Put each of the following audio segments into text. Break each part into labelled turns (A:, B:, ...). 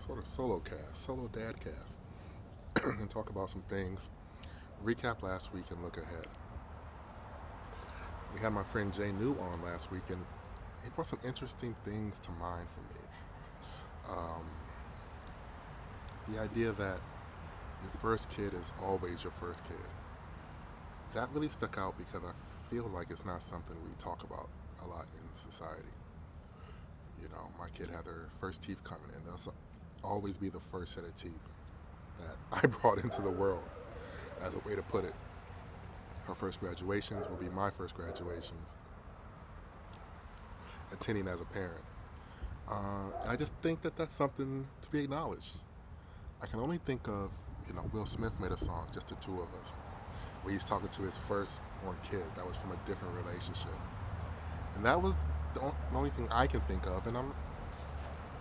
A: sort of SoloCast, solo dadcast, and talk about some things. Recap last week and look ahead. We had my friend Jay New on last week, and he brought some interesting things to mind for me. Um, the idea that your first kid is always your first kid. That really stuck out because I feel like it's not something we talk about a lot in society. You know, my kid had their first teeth coming in. They'll always be the first set of teeth that I brought into the world, as a way to put it. Her first graduations will be my first graduations, attending as a parent. And I just think that that's something to be acknowledged. I can only think of, Will Smith made a song, Just the Two of Us, where he's talking to his firstborn kid that was from a different relationship. And that was the only thing I can think of, and I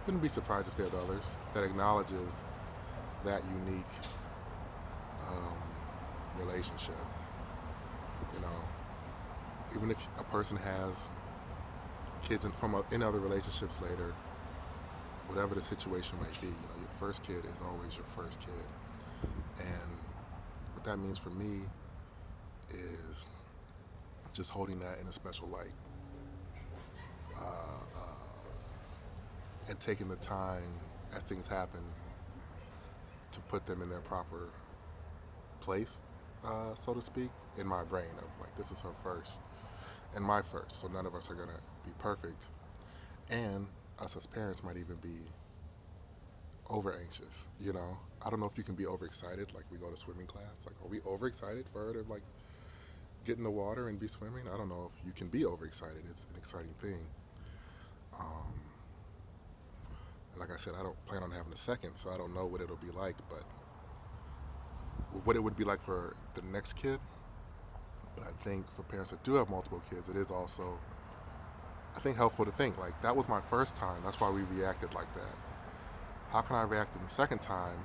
A: wouldn't be surprised if there's others that acknowledges that unique relationship. You know, even if a person has kids in other relationships later, whatever the situation might be, your first kid is always your first kid. And what that means for me is just holding that in a special light. And taking the time as things happen to put them in their proper place, so to speak, in my brain of like, this is her first and my first, so none of us are gonna be perfect. And us as parents might even be over anxious, I don't know if you can be overexcited, like we go to swimming class. Like, are we overexcited for her to like get in the water and be swimming? I don't know if you can be overexcited. It's an exciting thing. Like I said, I don't plan on having a second, so I don't know what it'll be like, but what it would be like for the next kid. But I think for parents that do have multiple kids, it is also, I think, helpful to think, like, that was my first time. That's why we reacted like that. How can I react in the second time?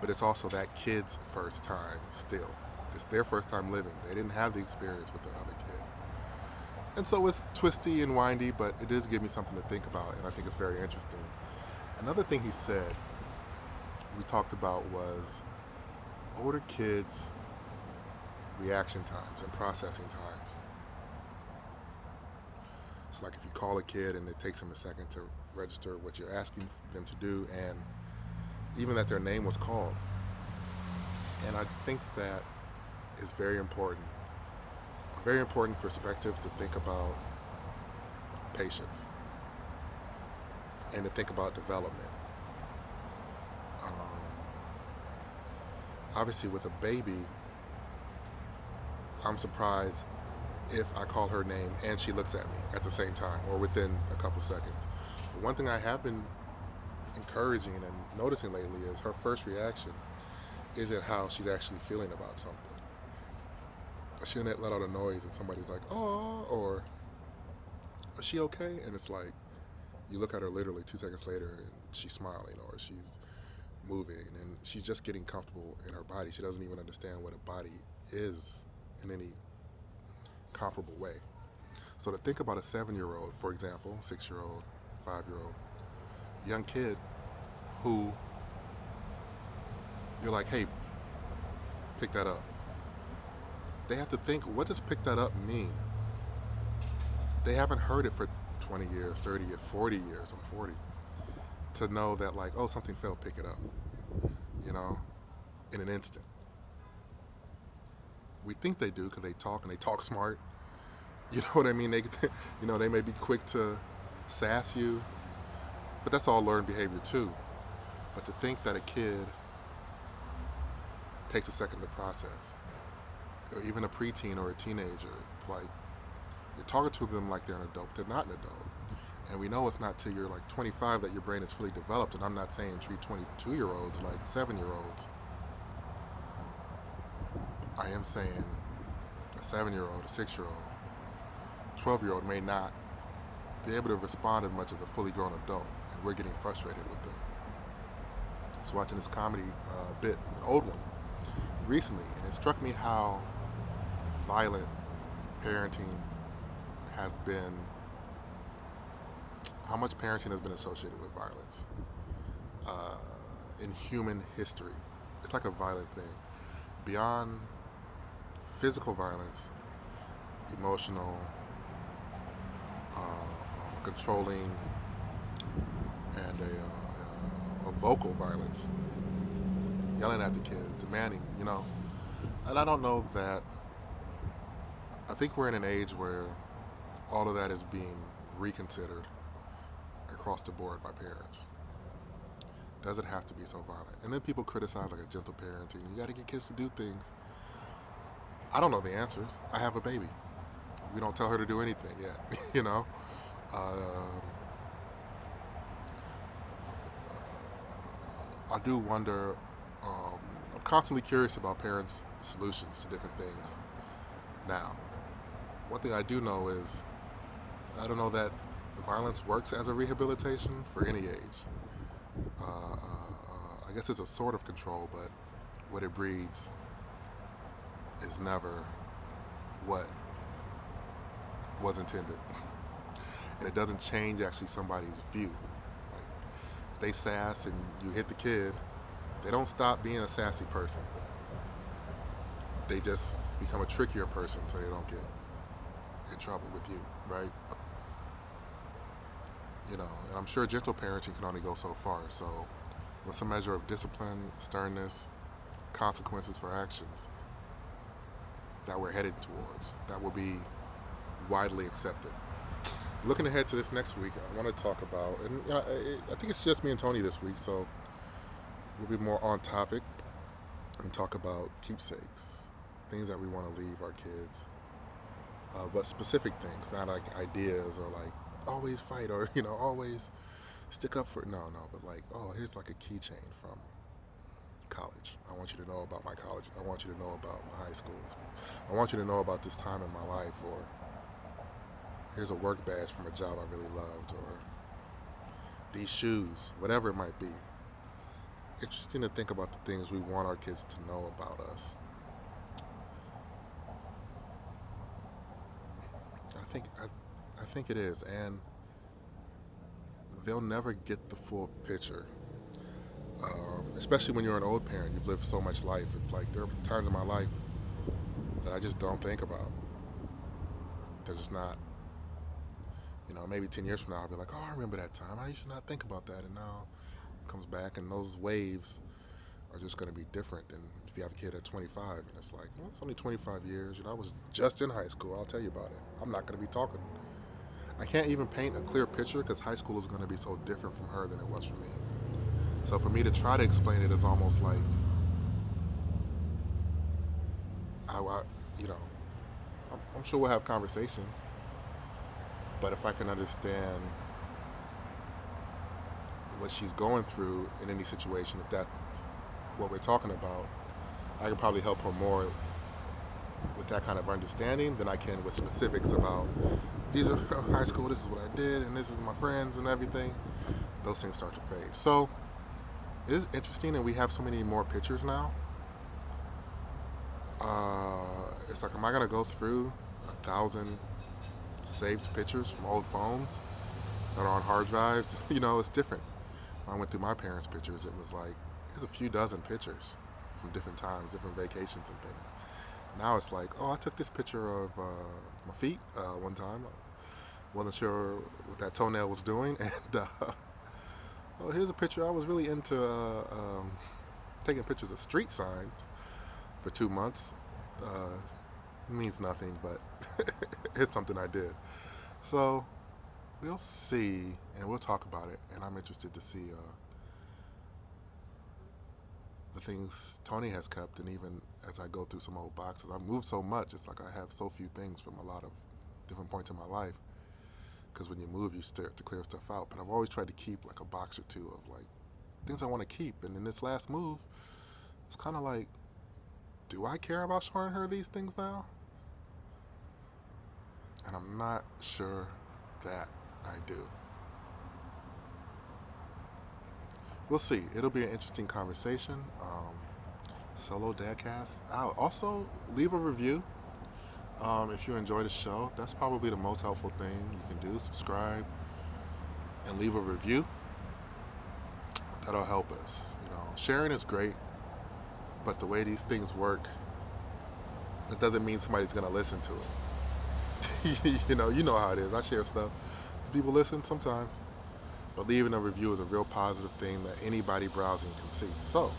A: But it's also that kid's first time still. It's their first time living. They didn't have the experience with the other kid. And so it's twisty and windy, but it does give me something to think about, and I think it's very interesting. Another thing he said, we talked about, was older kids' reaction times and processing times. So like if you call a kid and it takes them a second to register what you're asking them to do, and even that their name was called. And I think that is very important. A very important perspective to think about patience and to think about development. Obviously with a baby, I'm surprised if I call her name and she looks at me at the same time or within a couple seconds. But one thing I have been encouraging and noticing lately is her first reaction isn't how she's actually feeling about something. She'll let out a noise and somebody's like, oh, or is she okay? And it's like, you look at her literally 2 seconds later and she's smiling or she's moving and she's just getting comfortable in her body. She doesn't even understand what a body is in any comparable way. So to think about a 7-year-old, for example, 6-year-old, 5-year-old, young kid who you're like, hey, pick that up. They have to think, what does pick that up mean? They haven't heard it for 20 years, 30 years, 40 years, I'm 40, to know that like, oh, something fell, pick it up, in an instant. We think they do because they talk and they talk smart. You know what I mean? They may be quick to sass you, but that's all learned behavior too. But to think that a kid takes a second to process, or even a preteen or a teenager, it's like you're talking to them like they're an adult, but they're not an adult. And we know it's not till you're like 25 that your brain is fully developed, and I'm not saying treat 22-year-olds like 7-year-olds. I am saying a 7-year-old, a 6-year-old, 12-year-old may not be able to respond as much as a fully grown adult, and we're getting frustrated with them. I was watching this comedy bit, an old one, recently, and it struck me how violent parenting has been, how much parenting has been associated with violence. in human history. It's like a violent thing. Beyond physical violence, emotional, controlling, and a vocal violence, yelling at the kids, demanding, And I don't know that. I think we're in an age where all of that is being reconsidered across the board by parents. Does it have to be so violent? And then people criticize like a gentle parenting. You got to get kids to do things. I don't know the answers. I have a baby. We don't tell her to do anything yet, I do wonder. I'm constantly curious about parents' solutions to different things. Now, one thing I do know is I don't know that violence works as a rehabilitation for any age. I guess it's a sort of control, but what it breeds is never what was intended. And it doesn't change actually somebody's view. Like, if they sass and you hit the kid, they don't stop being a sassy person. They just become a trickier person so they don't get in trouble with you, right? And I'm sure gentle parenting can only go so far. So with some measure of discipline, sternness, consequences for actions that we're headed towards, that will be widely accepted. Looking ahead to this next week, I want to talk about, and I think it's just me and Tony this week, so we'll be more on topic and talk about keepsakes, things that we want to leave our kids, but specific things, not like ideas or like always fight or always stick up for but like, oh, here's like a keychain from college. I want you to know about my college. I want you to know about my high school. I want you to know about this time in my life, or here's a work badge from a job I really loved, or these shoes, whatever it might be. Interesting to think about the things we want our kids to know about us. I think it is, and they'll never get the full picture. Especially when you're an old parent, you've lived so much life. It's like there are times in my life that I just don't think about. They're just not. Maybe 10 years from now, I'll be like, oh, I remember that time. I used to not think about that, and now it comes back, and those waves are just going to be different than if you have a kid at 25, and it's like, well, it's only 25 years. I was just in high school. I'll tell you about it. I'm not going to be talking. I can't even paint a clear picture because high school is going to be so different from her than it was for me. So for me to try to explain it is almost like, I'm sure we'll have conversations, but if I can understand what she's going through in any situation, if that's what we're talking about, I can probably help her more with that kind of understanding than I can with specifics about these are high school, this is what I did, and this is my friends and everything. Those things start to fade. So it is interesting, and we have so many more pictures now. It's like, am I gonna go through 1,000 saved pictures from old phones that are on hard drives? It's different. When I went through my parents' pictures, it was like, there's a few dozen pictures from different times, different vacations and things. Now it's like, oh, I took this picture of my feet one time. I wasn't sure what that toenail was doing, and oh, here's a picture. I was really into taking pictures of street signs for 2 months. Means nothing, but it's something I did. So we'll see, and we'll talk about it, and I'm interested to see the things Tony has kept, and even as I go through some old boxes. I've moved so much, it's like I have so few things from a lot of different points in my life, because when you move, you start to clear stuff out. But I've always tried to keep like a box or two of like things I want to keep, and in this last move, it's kind of like, do I care about showing her these things now? And I'm not sure that I do. We'll see. It'll be an interesting conversation. Solo Dadcast. Also, leave a review if you enjoy the show. That's probably the most helpful thing you can do. Subscribe and leave a review. that'll help us. Sharing is great, but the way these things work, it doesn't mean somebody's gonna listen to it. You know how it is. I share stuff. People listen sometimes, but leaving a review is a real positive thing that anybody browsing can see. So,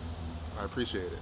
A: I appreciate it.